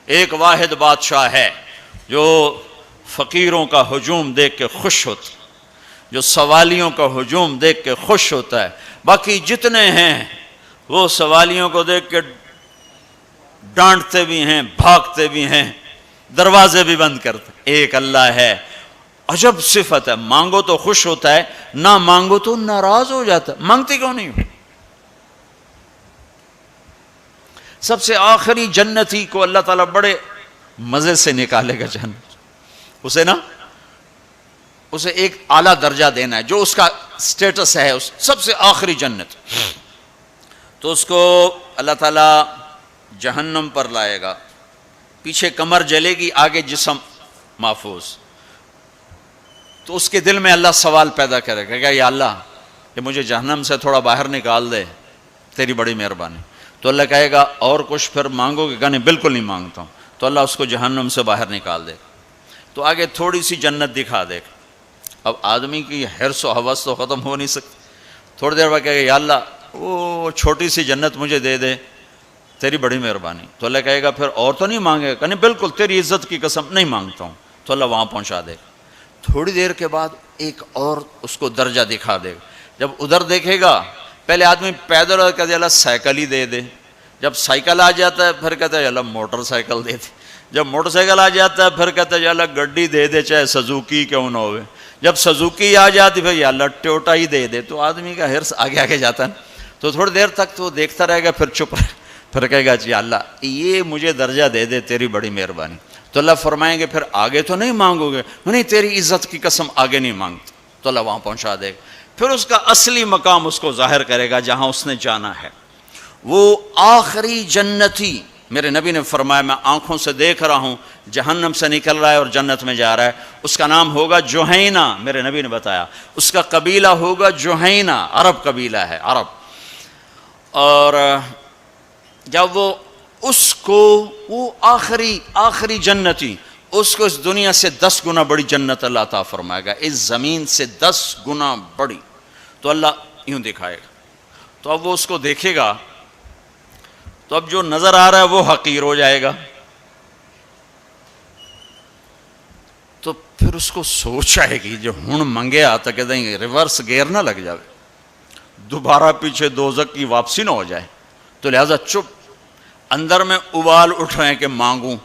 ایک واحد بادشاہ ہے جو فقیروں کا ہجوم دیکھ کے خوش ہوتا، جو سوالیوں کا ہجوم دیکھ کے خوش ہوتا ہے. باقی جتنے ہیں وہ سوالیوں کو دیکھ کے ڈانٹتے بھی ہیں، بھاگتے بھی ہیں، دروازے بھی بند کرتے. ایک اللہ ہے، عجب صفت ہے، مانگو تو خوش ہوتا ہے، نہ مانگو تو ناراض ہو جاتا ہے. مانگتی کیوں نہیں ہو؟ سب سے آخری جنتی کو اللہ تعالیٰ بڑے مزے سے نکالے گا جنت. اسے ایک اعلیٰ درجہ دینا ہے جو اس کا سٹیٹس ہے، اس سب سے آخری جنت. تو اس کو اللہ تعالیٰ جہنم پر لائے گا، پیچھے کمر جلے گی، آگے جسم محفوظ. تو اس کے دل میں اللہ سوال پیدا کرے گا کہ یا اللہ کہ مجھے جہنم سے تھوڑا باہر نکال دے، تیری بڑی مہربانی. تو اللہ کہے گا اور کچھ پھر مانگو گے؟ کہنے بالکل نہیں مانگتا ہوں. تو اللہ اس کو جہنم سے باہر نکال دے. تو آگے تھوڑی سی جنت دکھا دے. اب آدمی کی حرص و ہوس تو ختم ہو نہیں سکتی. تھوڑی دیر بعد کہے گا یا اللہ وہ چھوٹی سی جنت مجھے دے دے، تیری بڑی مہربانی. تو اللہ کہے گا پھر اور تو نہیں مانگے گا؟ کہنے بالکل تیری عزت کی قسم نہیں مانگتا ہوں. تو اللہ وہاں پہنچا دے. تھوڑی دیر کے بعد ایک اور اس کو درجہ دکھا دے گا. جب ادھر دیکھے گا، پہلے آدمی پیدل اور کہتے اللہ سائیکل ہی دے دے. جب سائیکل آ جاتا ہے پھر کہتا ہے اللہ موٹر سائیکل دے دے. جب موٹر سائیکل آ جاتا ہے پھر کہتا ہے یا اللہ گڈی دے دے، چاہے سزوکی کیوں نہ ہوئے. جب سزوکی آ جاتی پھر یا اللہ ٹوٹا ہی دے دے. تو آدمی کا حرص آگے آگے جاتا ہے. تو تھوڑی دیر تک تو دیکھتا رہے گا، پھر چپ رہے، پھر کہے گا یا اللہ یہ مجھے درجہ دے دے، تیری بڑی مہربانی. تو اللہ فرمائیں گے پھر آگے تو نہیں مانگو گے؟ نہیں تیری عزت کی قسم آگے نہیں مانگتا. تو اللہ وہاں پہنچا دے گا. پھر اس کا اصلی مقام اس کو ظاہر کرے گا جہاں اس نے جانا ہے. وہ آخری جنتی، میرے نبی نے فرمایا میں آنکھوں سے دیکھ رہا ہوں جہنم سے نکل رہا ہے اور جنت میں جا رہا ہے. اس کا نام ہوگا جوہینہ. میرے نبی نے بتایا اس کا قبیلہ ہوگا جوہینہ، عرب قبیلہ ہے، عرب. اور جب وہ آخری جنتی، اس کو اس دنیا سے 10 گنا بڑی جنت اللہ تعالیٰ فرمائے گا، اس زمین سے 10 گنا بڑی. تو اللہ یوں دکھائے گا. تو اب وہ اس کو دیکھے گا تو اب جو نظر آ رہا ہے وہ حقیر ہو جائے گا. تو پھر اس کو سوچ آئے گی جو ہن منگے آتا کہ دیں ریورس گیئر نہ لگ جائے، دوبارہ پیچھے دوزخ کی واپسی نہ ہو جائے. تو لہذا چپ، اندر میں ابال اٹھ رہے ہیں کہ مانگوں،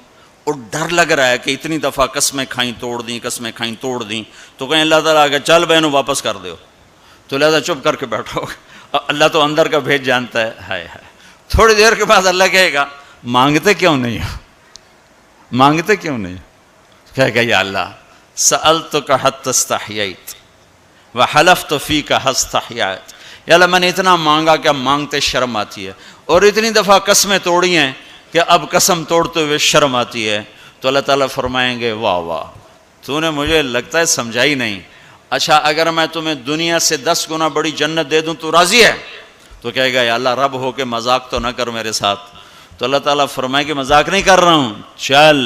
اور ڈر لگ رہا ہے کہ اتنی دفعہ قسمیں کھائیں توڑ دیں، قسمیں کھائیں توڑ دیں. تو کہیں اللہ تعالیٰ آگے چل بہنوں واپس کر دو. تو لہذا چپ کر کے بیٹھو. اللہ تو اندر کا بھید جانتا ہے. ہائے. تھوڑی دیر کے بعد اللہ کہے گا مانگتے کیوں نہیں ہو؟ مانگتے کیوں نہیں؟ کہے گا یا اللہ سألتک حتی استحییت وحلفت فیک حتی استحییت. یا اللہ میں نے اتنا مانگا کہ اب مانگتے شرم آتی ہے، اور اتنی دفعہ قسمیں توڑی ہیں کہ اب قسم توڑتے ہوئے شرم آتی ہے. تو اللہ تعالیٰ فرمائیں گے واہ واہ تو نے مجھے لگتا ہے سمجھائی نہیں. اچھا اگر میں تمہیں دنیا سے 10 گنا بڑی جنت دے دوں تو راضی ہے؟ تو کہے گا یا اللہ رب ہو کے مذاق تو نہ کر میرے ساتھ. تو اللہ تعالیٰ فرمائے کہ مذاق نہیں کر رہا ہوں، چل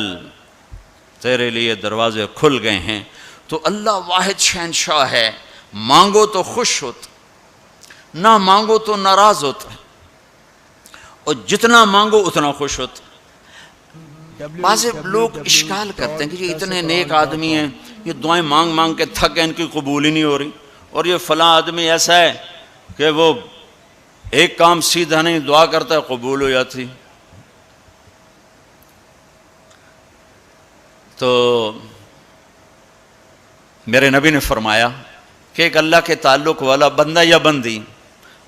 تیرے لیے دروازے کھل گئے ہیں. تو اللہ واحد شہنشاہ ہے، مانگو تو خوش ہوتا، نہ مانگو تو ناراض ہوتا، اور جتنا مانگو اتنا خوش ہوتا. بعض لوگ اشکال کرتے ہیں کہ یہ اتنے نیک آدمی ہیں، یہ دعائیں مانگ مانگ کے تھک گئے، ان کی قبول ہی نہیں ہو رہی، اور یہ فلاں آدمی ایسا ہے کہ وہ ایک کام سیدھا نہیں دعا کرتا ہے قبول ہو جاتی. تو میرے نبی نے فرمایا کہ ایک اللہ کے تعلق والا بندہ یا بندی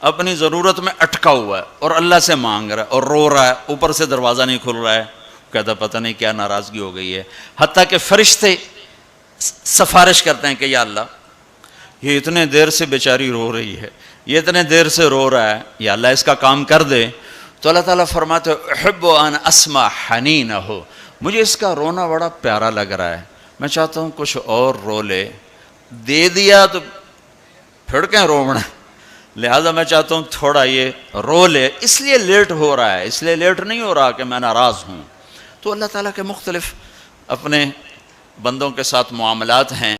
اپنی ضرورت میں اٹکا ہوا ہے اور اللہ سے مانگ رہا ہے اور رو رہا ہے، اوپر سے دروازہ نہیں کھل رہا ہے، کہتا پتہ نہیں کیا ناراضگی ہو گئی ہے. حتیٰ کہ فرشتے سفارش کرتے ہیں کہ یا اللہ یہ اتنے دیر سے بیچاری رو رہی ہے، یہ اتنے دیر سے رو رہا ہے، یا اللہ اس کا کام کر دے. تو اللہ تعالیٰ فرماتے احب ان اسمع حنینہ، مجھے اس کا رونا بڑا پیارا لگ رہا ہے، میں چاہتا ہوں کچھ اور رو لے. دے دیا تو پھر کہیں رونا، لہذا میں چاہتا ہوں تھوڑا یہ رو لے، اس لیے لیٹ ہو رہا ہے، اس لیے لیٹ نہیں ہو رہا کہ میں ناراض ہوں. تو اللہ تعالیٰ کے مختلف اپنے بندوں کے ساتھ معاملات ہیں.